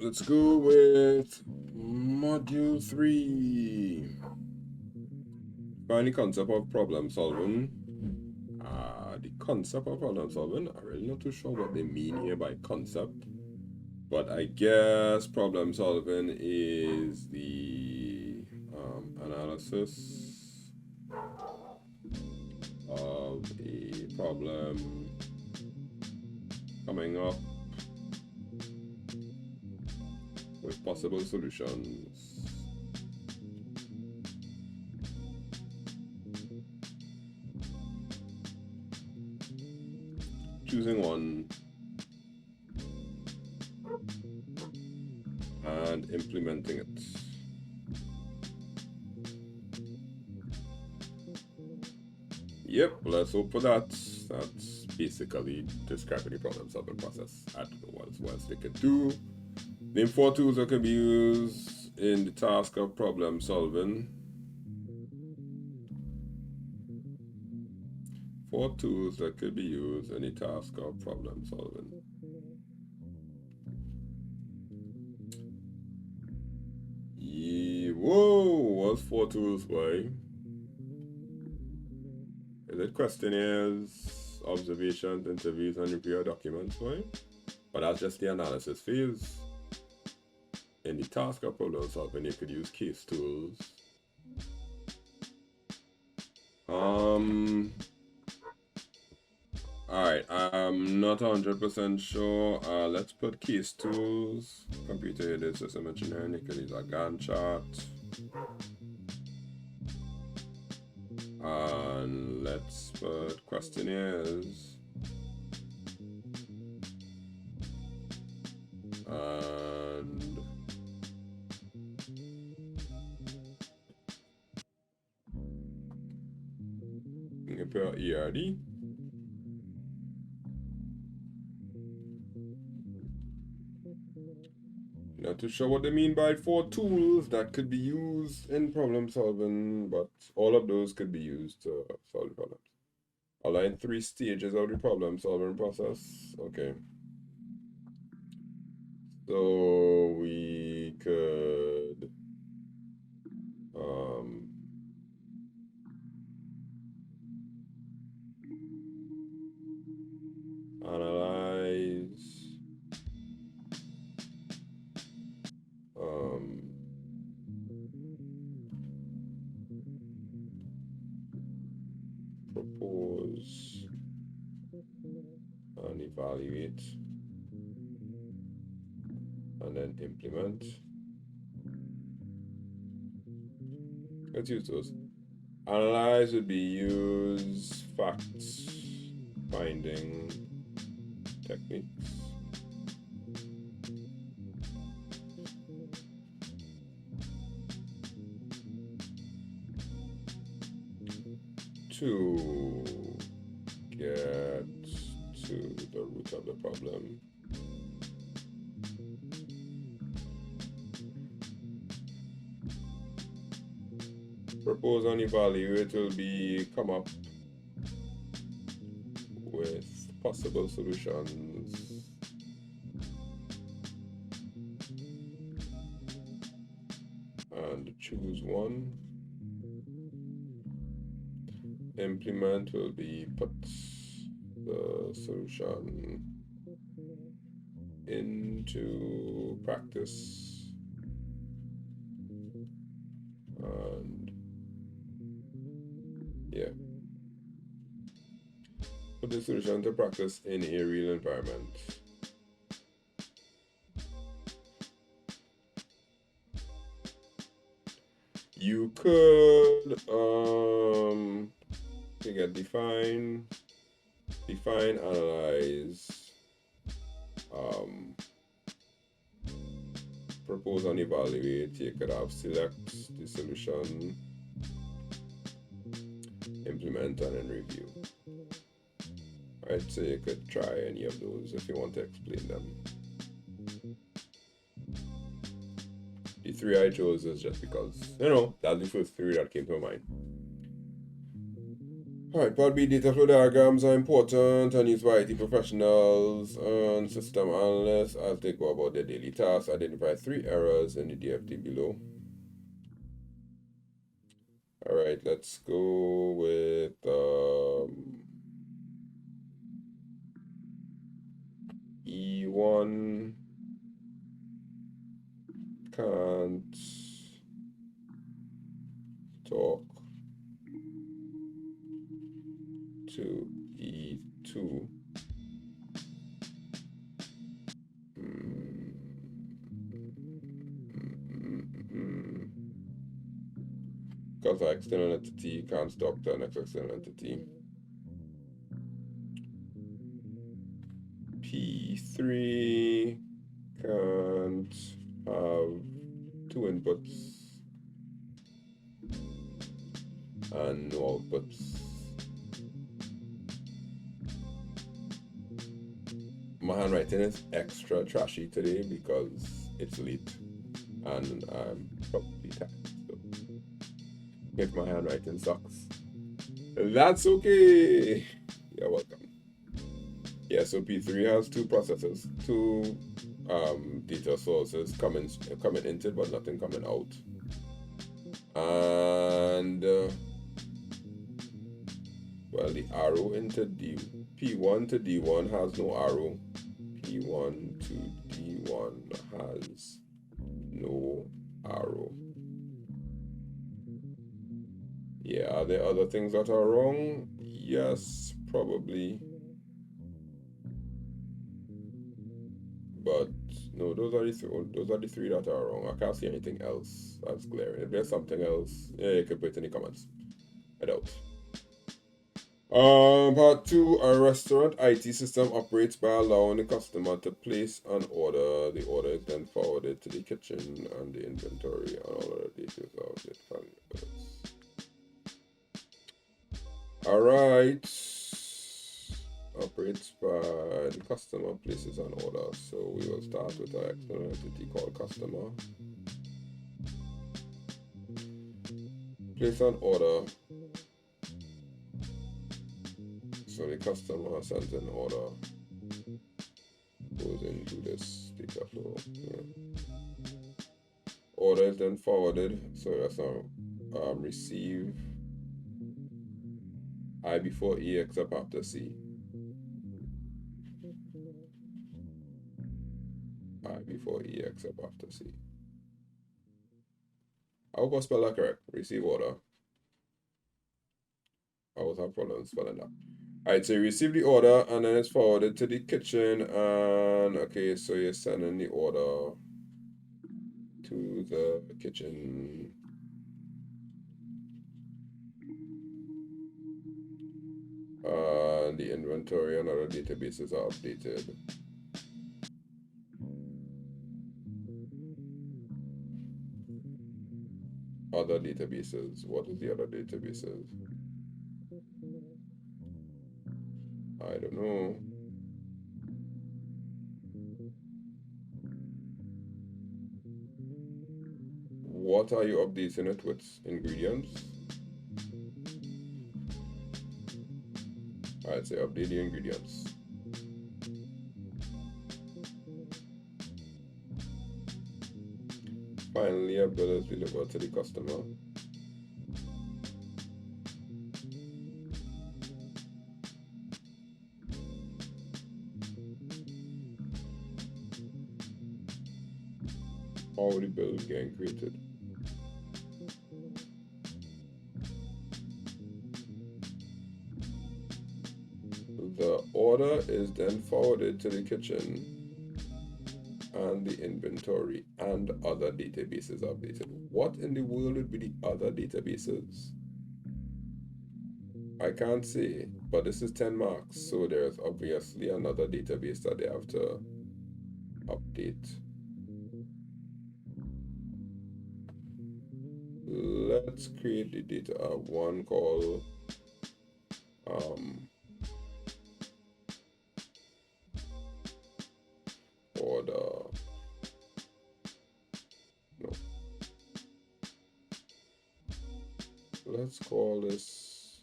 let's go with module 3. Find the concept of problem solving. The concept of problem solving, I'm really not too sure what they mean here by concept, but I guess problem solving is the analysis of a problem coming up with possible solutions. Choosing one and implementing it. Yep, let's hope for that. That's basically describing the problem solving process. I don't know what else they could do. Name 4 tools that can be used in the task of problem solving. 4 tools that could be used in the task of problem solving. Whoa, what's 4 tools, boy? Is it questionnaires, observations, interviews, and review documents, boy? But that's just the analysis phase. In the task of problem solving, you could use case tools. Alright, I'm not 100% sure. Let's put case tools. Computer aided system engineering, you can use a Gantt chart. And let's put questionnaires. And you can put ERD. Not too sure what they mean by 4 tools that could be used in problem solving, but all of those could be used to solve problems. Outline 3 stages of the problem solving process. Okay. So we could analyze, propose, and evaluate, and then implement. Let's use those. Analyze would be use facts finding techniques. To get to the root of the problem. Propose and evaluate will be come up with possible solutions. And choose one. Implement will be put the solution into practice. And yeah, put the solution into practice in a real environment. You could define, analyze, propose and evaluate. You could have select the solution, implement, and then review. Right, so you could try any of those if you want to explain them. The 3 I chose is just because, that's the first 3 that came to my mind. Alright, Part B, data flow diagrams are important and used by IT professionals and system analysts as they go about their daily tasks. Identify 3 errors in the DFT below. Alright, let's go with E1 can't talk to E2 because our external entity can't talk to the next external entity. P3 can't have 2 inputs and no outputs. My handwriting is extra trashy today because it's late and I'm probably tired. So if my handwriting sucks, that's okay. You're welcome. Yeah, so P3 has 2 processors, 2 data sources coming into it, but nothing coming out. And well, the arrow into P1 to D1 has no arrow. P1 to D1 has no arrow. Yeah, are there other things that are wrong? Yes, probably. But no, those are the 3 that are wrong. I can't see anything else that's glaring. If there's something else, yeah, you can put it in the comments. I doubt. Part 2, a restaurant IT system operates by allowing the customer to place an order. The order is then forwarded to the kitchen and the inventory and all of the details of it. Alright. Operates by the customer places an order. So we will start with our external entity called customer. Place an order. So the customer sends an order, goes into this data flow. Yeah. Order is then forwarded. So that's now receive I before E except after C. I before E except after C. I hope I spell that correct. Receive order. I always have problems spelling that. Alright, so you receive the order and then it's forwarded to the kitchen and okay, so you're sending the order to the kitchen. The inventory and other databases are updated. Other databases. What is the other databases? I don't know. What are you updating it with? Ingredients? I'd say update the ingredients. Finally, a bill is delivered to the customer. How the bill is getting created. The order is then forwarded to the kitchen and the inventory and other databases updated. What in the world would be the other databases? I can't say, but this is 10 marks, so there's obviously another database that they have to update. Let's create the data one called order. No. Let's call this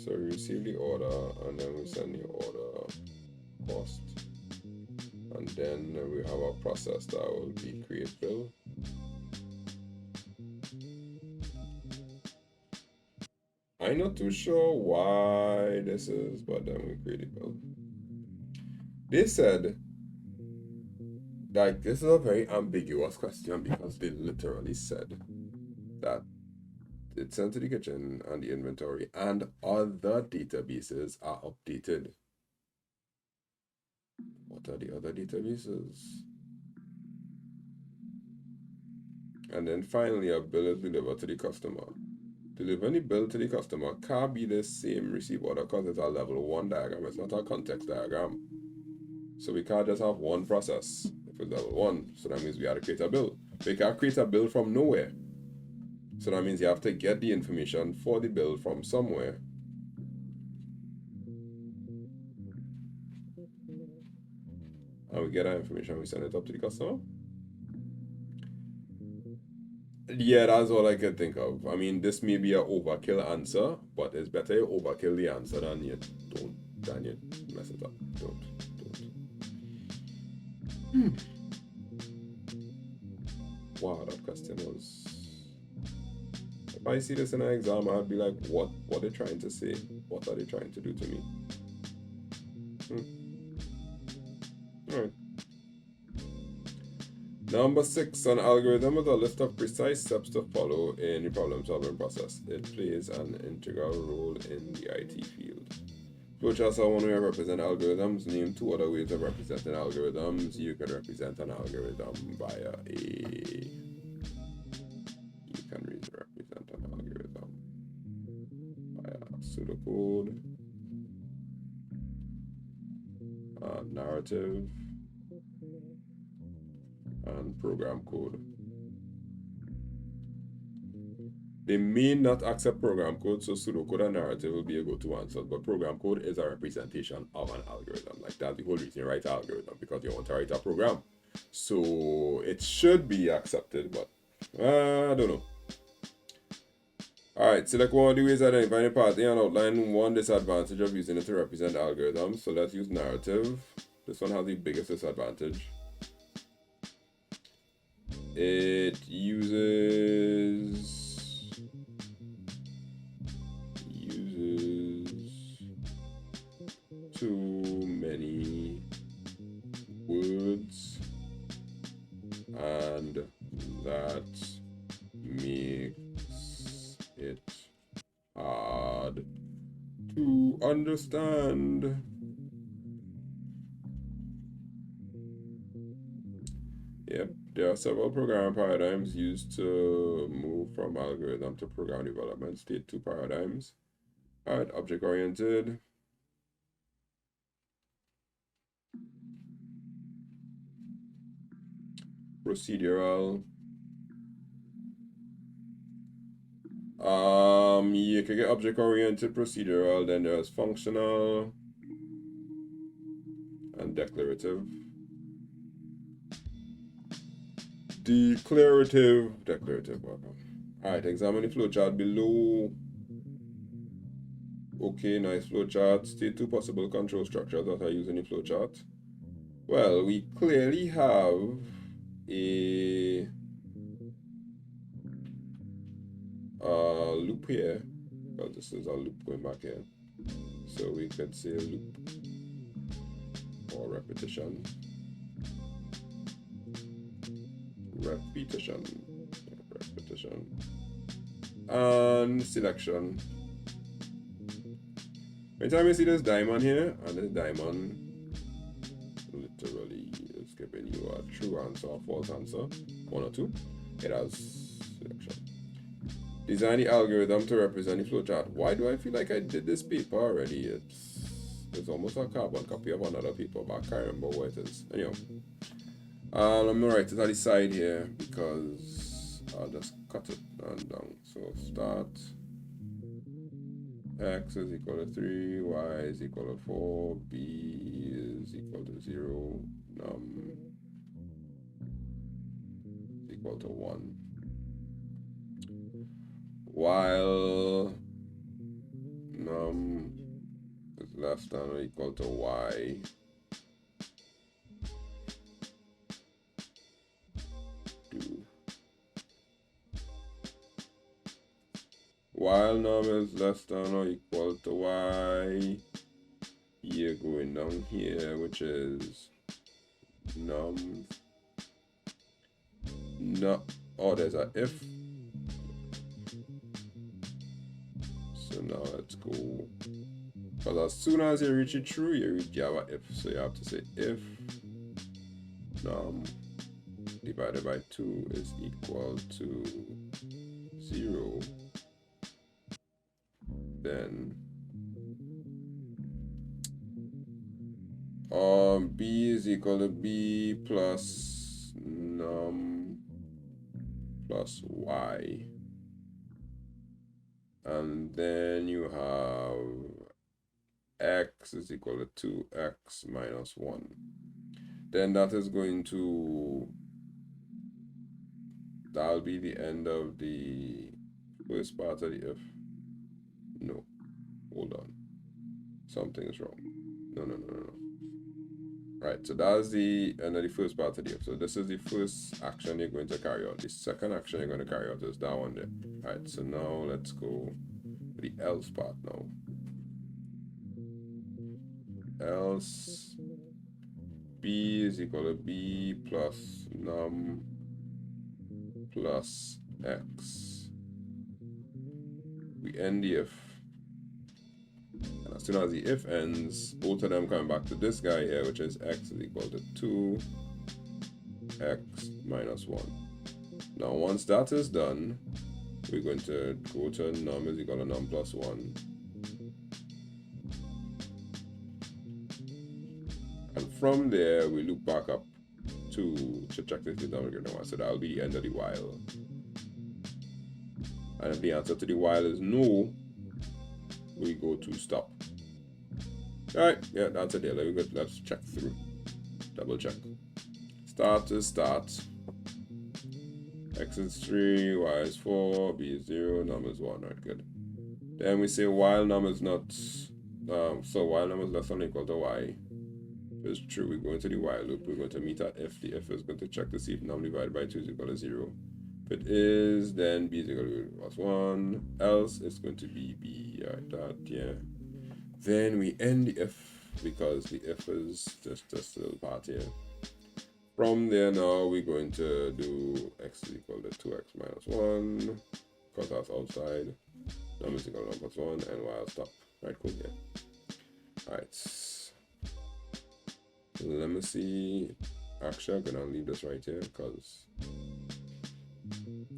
So we receive the order and then we send the order cost. And then we have a process that will be create bill. I'm not too sure why this is, but then we create a bill. They said that this is a very ambiguous question because they literally said that it's sent to the kitchen and the inventory and other databases are updated. What are the other databases? And then finally, a bill is delivered to the customer. Delivering the bill to the customer can't be the same receipt order because it's a level 1 diagram. It's not a context diagram. So we can't just have one process if it's level 1. So that means we have to create a bill. We can't create a bill from nowhere. So that means you have to get the information for the bill from somewhere. And we get that information, we send it up to the customer. Yeah, that's all I can think of. I mean, this may be an overkill answer, but it's better you overkill the answer than you mess it up. Don't. Wow, that question was... If I see this in an exam, I'd be like, what are they trying to say? What are they trying to do to me? Alright. Number 6, an algorithm is a list of precise steps to follow in the problem-solving process. It plays an integral role in the IT field. Flowcharts are one way to represent algorithms. Name 2 other ways of representing algorithms. You can represent an algorithm via a... You can represent an algorithm via pseudocode, narrative, and program code. They may not accept program code, so pseudocode and narrative will be a go-to answer, but program code is a representation of an algorithm. Like, that's the whole reason you write an algorithm, because you want to write a program. So it should be accepted, but I don't know. Alright, select one of the ways identifying a pattern and outline one disadvantage of using it to represent algorithms. So let's use narrative. This one has the biggest disadvantage. It uses too many words, and that makes it hard to understand. Yep, there are several programming paradigms used to move from algorithm to program development. State 2 paradigms. Alright, object-oriented. Procedural. You can get object-oriented, procedural, then there's functional and declarative. Declarative, welcome. Alright, examine the flowchart below. Okay, nice flowchart. State 2 possible control structures that are used in the flowchart. Well, we clearly have a loop here, because this is a loop going back here. So we could say loop or repetition. And selection. Anytime you see this diamond here, and this diamond literally is giving you a true answer or false answer, 1 or 2, it has selection. Design the algorithm to represent the flowchart. Why do I feel like I did this paper already? It's almost a carbon copy of another paper, but I can't remember what it is. Anyhow, I'm gonna write it on the side here because I'll just cut it and down. So start. X is equal to 3, y is equal to 4, b is equal to 0, num is equal to 1. While num is less than or equal to y, do while num is less than or equal to y, you're going down here, which is num, no, oh, there's a if. So now let's go, because as soon as you reach it through, you have a if. So you have to say if num divided by 2 is equal to 0, then b is equal to b plus num plus y, and then you have x is equal to 2x minus 1. Then that is going to, that'll be the end of the first part of the if. No, hold on, something is wrong. No. Right, so that's the end of the first part of the if. So this is the first action you're going to carry out. The second action you're going to carry out is that one there. Right, so now let's go to the else part now. Else b is equal to b plus num plus x. We end the if. And as soon as the if ends, both of them come back to this guy here, which is x is equal to 2x minus 1. Now once that is done, we're going to go to num is equal to num plus 1. And from there, we loop back up to check this number again. So that'll be the end of the while. And if the answer to the while is no, we go to stop. Alright, yeah, that's it there. Let's check through. Double check. Start is start. X is 3, y is 4, b is 0, num is 1. Right, good. Then we say while num is not, so while num is less than or equal to y. If it's true, we go into the while loop. We're going to meet at if. The if is going to check to see if num divided by 2 is equal to 0. If it is, then b is equal to plus 1. Else, it's going to be b. Right, that, yeah. Then we end the if, because the if is just this little part here. From there now, we're going to do x is equal to 2x minus 1, because that's outside. Num is equal to num plus 1, and while stop. Right, cool, yeah. Alright. Let me see. Actually, I'm gonna leave this right here, because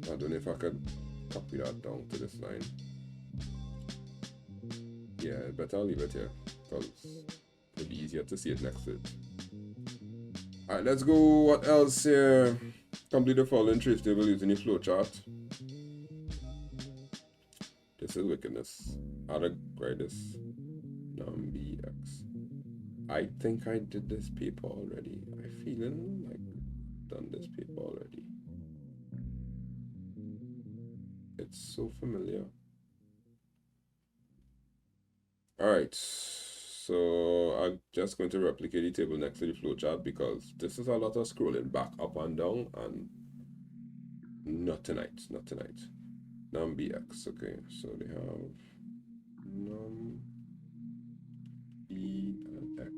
I don't know if I could copy that down to this line. Yeah, better I'll leave it here, because it'll be easier to see it next to it. Alright, let's go. What else here? Complete the following trace table using the flowchart. This is wickedness. How to write this? Num bx. I think I did this paper already. I feeling like I've done this paper already. It's so familiar. Alright, so I'm just going to replicate the table next to the flowchart, because this is a lot of scrolling back, up and down, and not tonight, not tonight. Num bx, okay, so they have num b and x.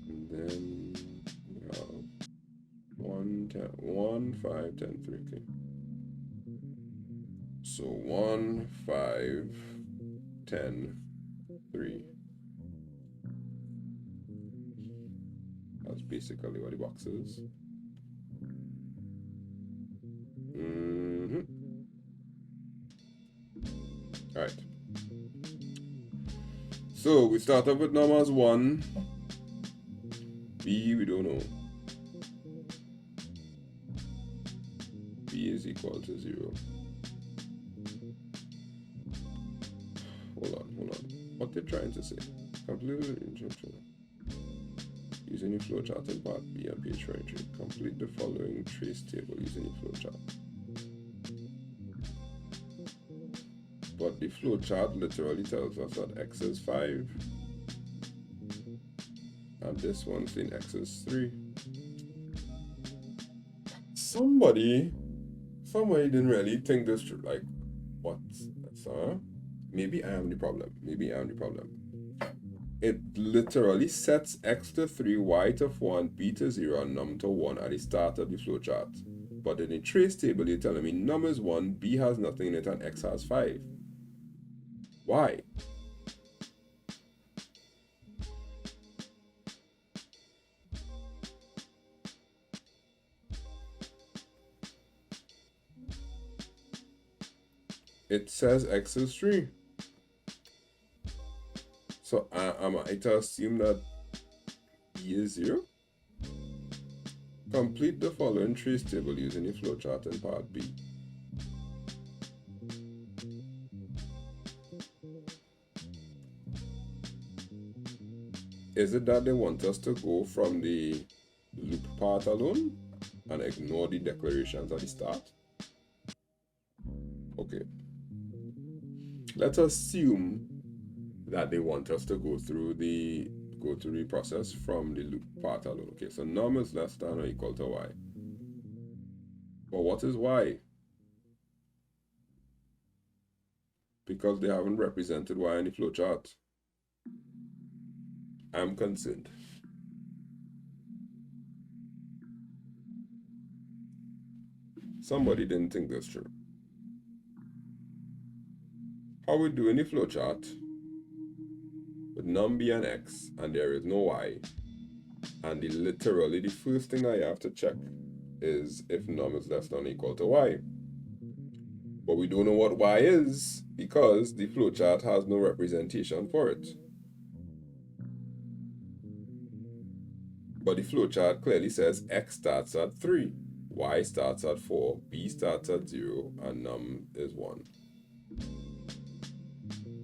And then we have 1, 10, 1, 5, 10, 3, okay. So 1, 5, 10, 3. That's basically what the box is. Alright. So we start off with num as 1. B we don't know. B is equal to 0. Hold on. What they're trying to say? Complete using the flowchart in part B on page 23. Complete the following trace table using the flowchart. But the flowchart literally tells us that x is 5. And this one's saying x is 3. Somebody didn't really think this through. Like, what? Maybe I am the problem. It literally sets x to 3, y to 4, and b to 0, and num to 1 at the start of the flowchart. But in the trace table, you're telling me num is 1, b has nothing in it, and x has 5. Why? It says x is 3. So am I to assume that b is 0? Complete the following trace table using the flowchart in part B. Is it that they want us to go from the loop part alone and ignore the declarations at the start? Okay. Let's assume that they want us to go through the process from the loop part alone. Okay, so num is less than or equal to y. But what is y? Because they haven't represented y in the flowchart. I'm concerned. Somebody didn't think this through. How we do in the flowchart with num b and x, and there is no y, and literally the first thing I have to check is if num is less than or equal to y. But we don't know what y is because the flowchart has no representation for it. But the flowchart clearly says x starts at 3, y starts at 4, b starts at 0, and num is 1.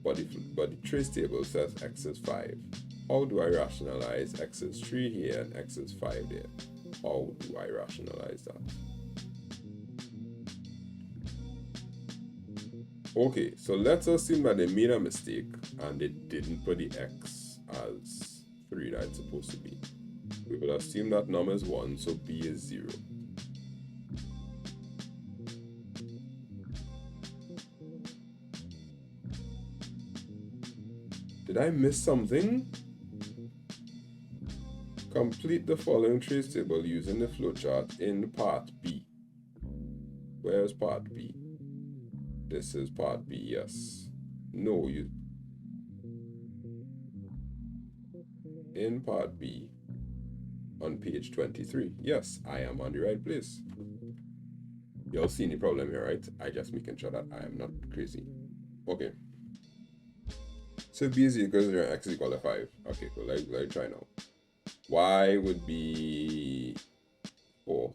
But the trace table says x is 5. How do I rationalize x is 3 here and x is 5 there? How do I rationalize that? Okay, so let's assume that they made a mistake and they didn't put the x as 3 that it's supposed to be. We will assume that num is 1, so b is 0. Did I miss something? Complete the following trace table using the flowchart in part B. Where's part B? This is part B, yes. No, in part B on page 23. Yes, I am on the right place. You'll see any problem here, right? I just making sure that I am not crazy. Okay. So b is equal to 0 and x is equal to 5. Okay, cool. Let's try now. Y would be 4.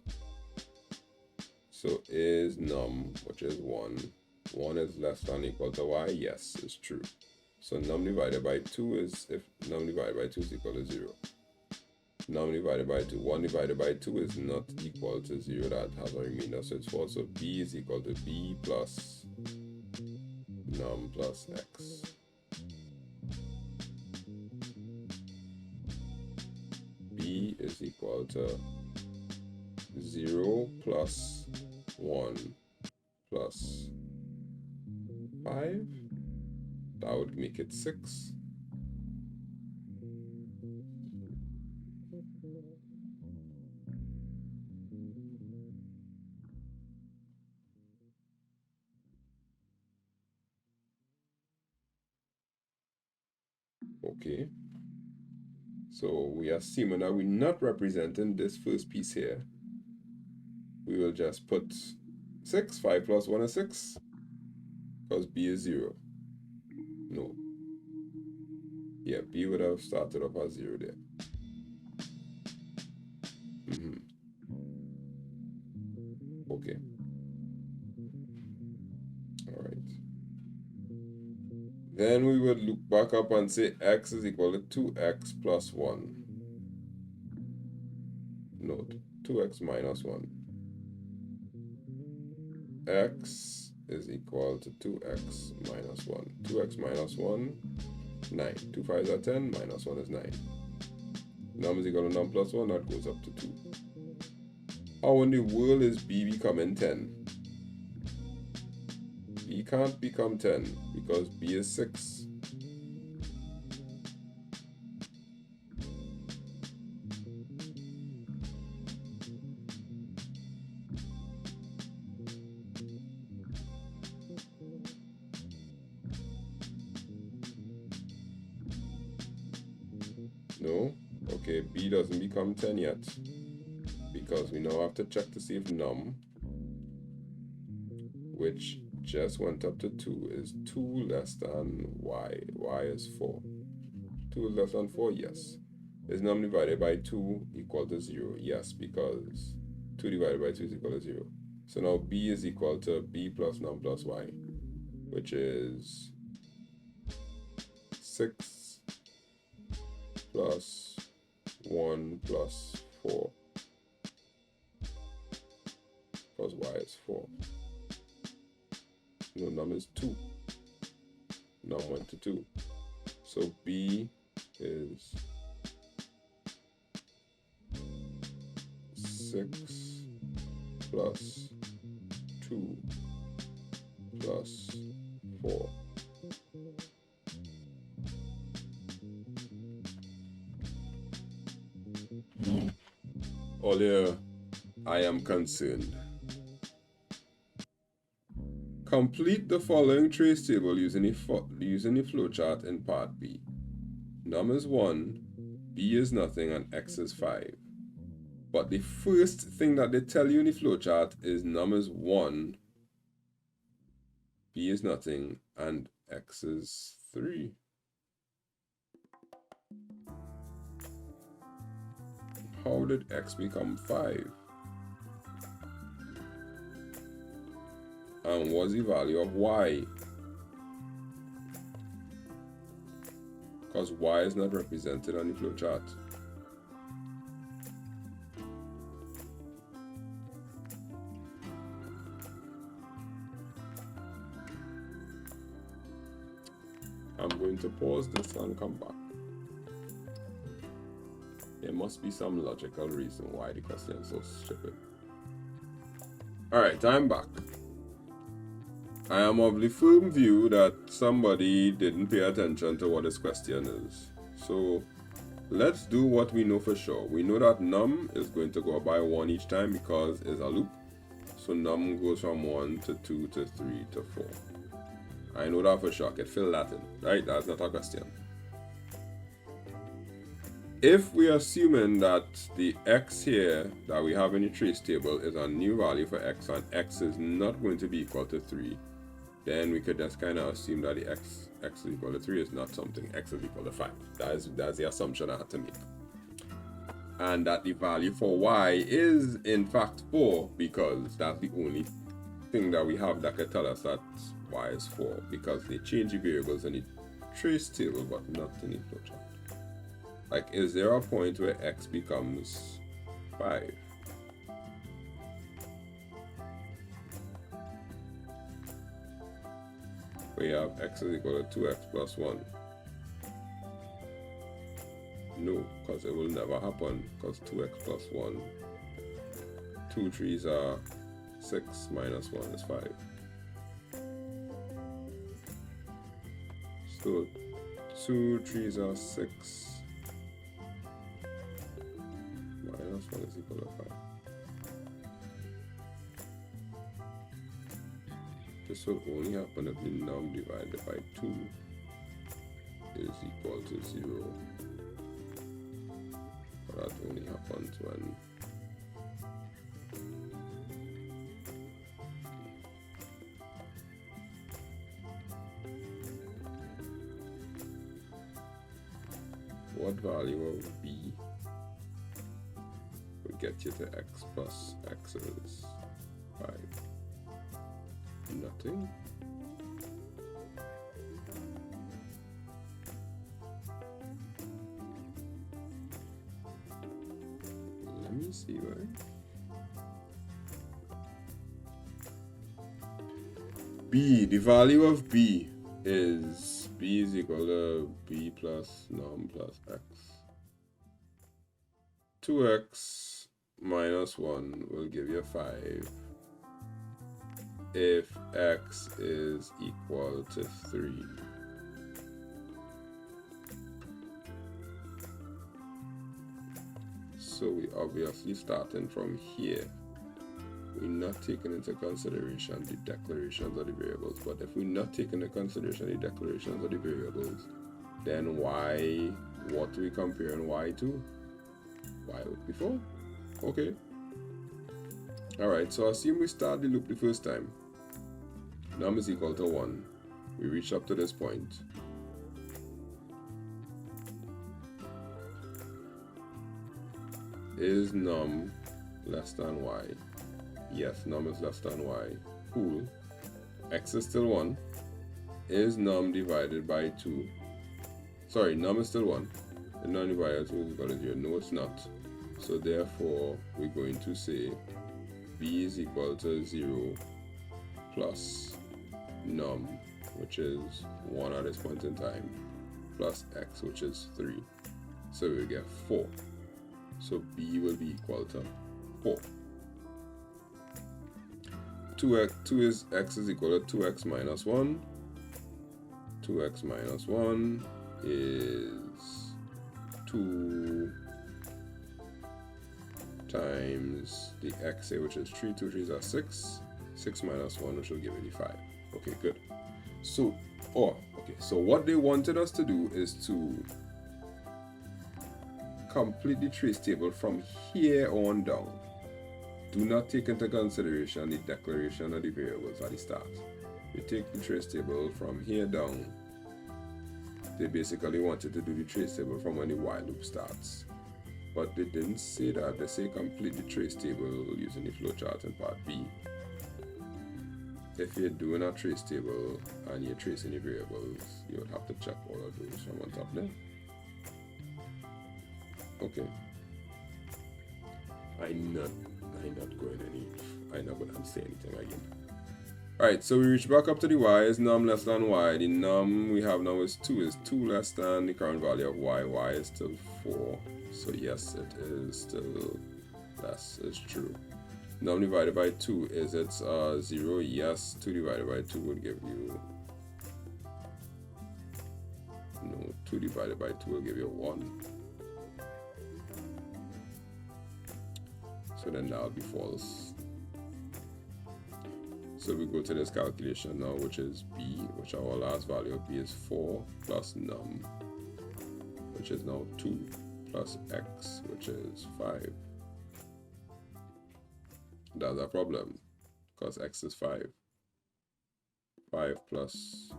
So is num, which is 1. 1 is less than or equal to y? Yes, it's true. So num divided by 2 is, if num divided by 2 is equal to 0. Num divided by 2, 1 divided by 2 is not equal to 0. That has a remainder, so it's 4. So b is equal to b plus num plus x. B is equal to 0 plus 1 plus 5. That would make it 6. Okay. So we are assuming that we're not representing this first piece here. We will just put 6. 5 plus 1 is 6. Because b is 0. No. Yeah, b would have started off as 0 there. Okay. Alright. Then we would look back up and say x is equal to 2x plus 1. Note, 2x minus 1. X is equal to 2x minus 1. 2x minus 1, 9. 2 5s are 10, minus 1 is 9. Num is equal to num plus 1, that goes up to 2. How in the world is b becoming 10? B can't become 10 because b is 6. No? Okay, b doesn't become 10 yet because we now have to check to see if num, which just went up to 2, is 2 less than y. Y is 4. 2 is less than 4, yes. Is num divided by 2 equal to 0? Yes, because 2 divided by 2 is equal to 0. So now b is equal to b plus num plus y, which is 6 plus 1 plus 4 plus y is 4. No, num is 2. Num went to 2. So b is 6 plus 2 plus 4. Earlier, I am concerned. Complete the following trace table using the flowchart in part B. Num is 1, b is nothing, and x is 5. But the first thing that they tell you in the flowchart is num is 1, b is nothing, and x is 3. How did x become 5? And what's the value of y? Because y is not represented on the flowchart. I'm going to pause this and come back. There must be some logical reason why the question is so stupid. Alright, I'm back. I am of the firm view that somebody didn't pay attention to what this question is. So let's do what we know for sure. We know that num is going to go up by 1 each time because it's a loop. So num goes from 1 to 2 to 3 to 4. I know that for sure. I can fill that in. Right? That's not a question. If we are assuming that the x here that we have in the trace table is a new value for x and x is not going to be equal to 3, then we could just kind of assume that the x is equal to 3 is not something x is equal to 5. That's the assumption I had to make. And that the value for y is in fact 4 because that's the only thing that we have that could tell us that y is 4 because they change the variables in the trace table but not in the flowchart. Like, is there a point where x becomes 5? We have x is equal to 2x plus 1. No, because it will never happen, because 2x plus 1. 2 3s are 6 minus 1 is 5. So 2 3s are 6. Minus 1 is equal to 5. This will only happen if the num divided by 2 is equal to 0. But that only happens when what value of b would get you to x plus x is 5? Nothing. Let me see why. B, the value of B is equal to B plus num plus x. 2x minus 1 will give you 5 if x is equal to 3. So we obviously starting from here. We're not taking into consideration the declarations of the variables. But if we're not taking into consideration the declarations of the variables, then y, what are we comparing y to? Y with before? Okay. Alright, so assume we start the loop the first time. Num is equal to 1. We reach up to this point. Is num less than y? Yes, num is less than y. Cool. X is still 1. Is num divided by 2? Sorry, num is still 1. And num divided by 2 is equal to 0. No, it's not. So therefore, we're going to say b is equal to 0 plus num, which is 1 at this point in time, plus x, which is 3. So we get 4. So b will be equal to 4. x is equal to 2x minus 1. 2x minus 1 is 2 times the x here, which is 3. 2 3s are 6. 6 minus 1, which will give you the 5. Okay, good. So, so what they wanted us to do is to complete the trace table from here on down. Do not take into consideration the declaration of the variables at the start. You take the trace table from here down. They basically wanted to do the trace table from when the while loop starts. But they didn't say that. They say complete the trace table using the flowchart in part B. If you're doing a trace table and you're tracing the variables, you would have to check all of those from on top there. Okay. I'm not gonna say anything again. Alright, so we reach back up to the y. Is num less than y? The num we have now is 2. Is 2 less than the current value of y? Y is still 4. So yes, it is still less. It's true. Num divided by 2, is it 0? Yes, 2 divided by 2 would give you... No, 2 divided by 2 will give you 1. So then that will be false. So we go to this calculation now, which is b, which our last value of b is 4 plus num, which is now 2 plus x, which is 5. That's a problem because x is 5. 5 plus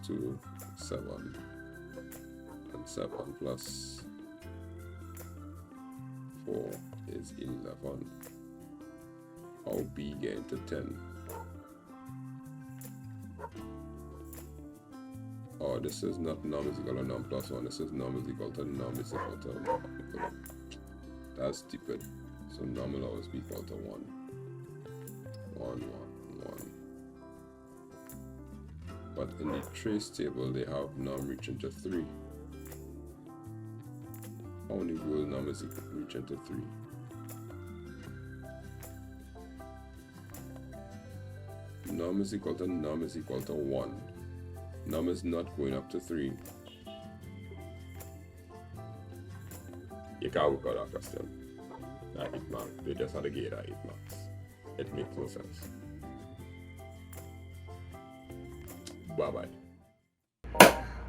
2, 7. And 7 plus 4 is 11. How b get into 10? Oh, this is not num is equal to num plus 1. This is num is equal to num is equal to num. That's stupid. So num will always be equal to 1. 1, 1, 1. But in the trace table, they have num reaching to 3. How many will num is reaching to 3? Num is equal to 1. Num is not going up to 3. You can't work out that question. That 8 marks. They just had to get that 8 marks. It makes no sense. Bye-bye.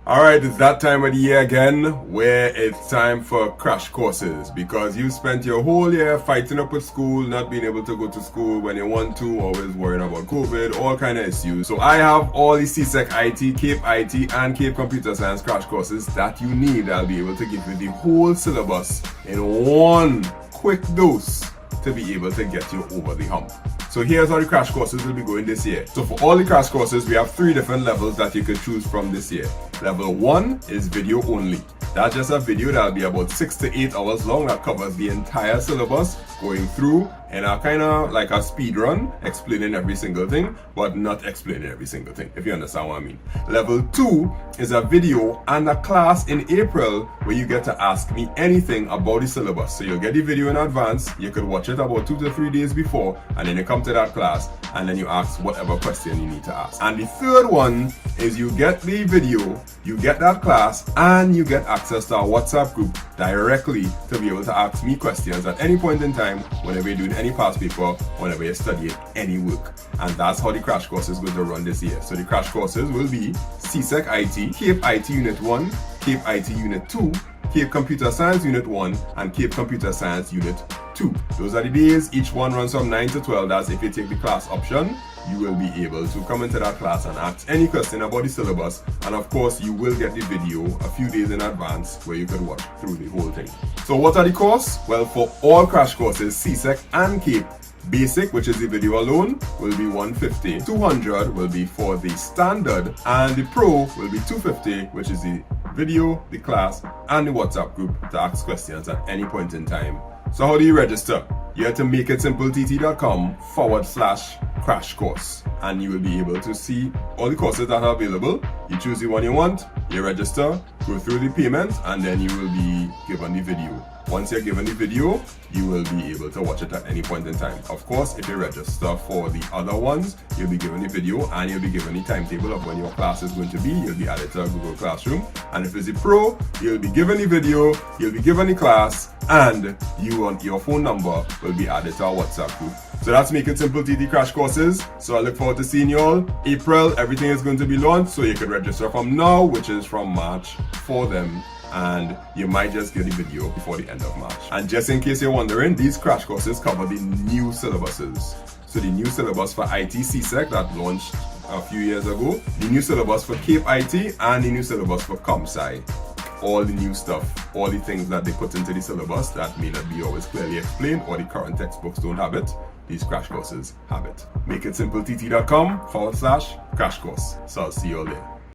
Alright, it's that time of the year again where it's time for crash courses, because you spent your whole year fighting up with school, not being able to go to school when you want to, always worrying about COVID, all kind of issues. So I have all the CSEC IT, CAPE IT, and CAPE Computer Science crash courses that you need. I'll be able to give you the whole syllabus in one quick dose to be able to get you over the hump. So here's how the crash courses will be going this year. So for all the crash courses, we have 3 different levels that you could choose from this year. Level 1 is video only. That's just a video that'll be about 6 to 8 hours long that covers the entire syllabus, going through in a kind of like a speed run, explaining every single thing, but not explaining every single thing, if you understand what I mean. Level 2 is a video and a class in April where you get to ask me anything about the syllabus. So you'll get the video in advance, you could watch it about 2 to 3 days before, and then you come to that class and then you ask whatever question you need to ask. And the third one is you get the video, you get that class, and you get access to our WhatsApp group directly to be able to ask me questions at any point in time whenever you're doing any past paper, whenever you're studying any work. And that's how the crash course is going to run this year. So the crash courses will be CSEC IT, CAPE IT Unit 1, CAPE IT Unit 2, CAPE Computer Science Unit 1, and CAPE Computer Science Unit 2. Those are the days. Each one runs from 9 to 12. That's if you take the class option. You will be able to come into that class and ask any question about the syllabus, and of course you will get the video a few days in advance where you can watch through the whole thing. So what are the costs? Well, for all crash courses, CSEC and CAPE, Basic, which is the video alone, will be $150. $200 will be for the standard, and the pro will be $250, which is the video, the class, and the WhatsApp group to ask questions at any point in time. So how do you register? You have to makeITsimpleTT.com/crash course, and you will be able to see all the courses that are available. You choose the one you want, you register, go through the payment, and then you will be given the video. Once you're given the video, you will be able to watch it at any point in time. Of course, if you register for the other ones, you'll be given the video and you'll be given the timetable of when your class is going to be. You'll be added to a Google Classroom. And if it's a pro, you'll be given the video, you'll be given the class, and your phone number will be added to our WhatsApp group. So that's makeITsimpleTT crash courses. So I look forward to seeing you all. April, everything is going to be launched, so you can register from now, which is from March, for them. And you might just get the video before the end of March. And just in case you're wondering, these crash courses cover the new syllabuses. So the new syllabus for IT CSEC that launched a few years ago, the new syllabus for CAPE IT, and the new syllabus for ComSci. All the new stuff, all the things that they put into the syllabus that may not be always clearly explained, or the current textbooks don't have it, these crash courses have it. makeITsimpleTT.com/crash course. So I'll see you all there.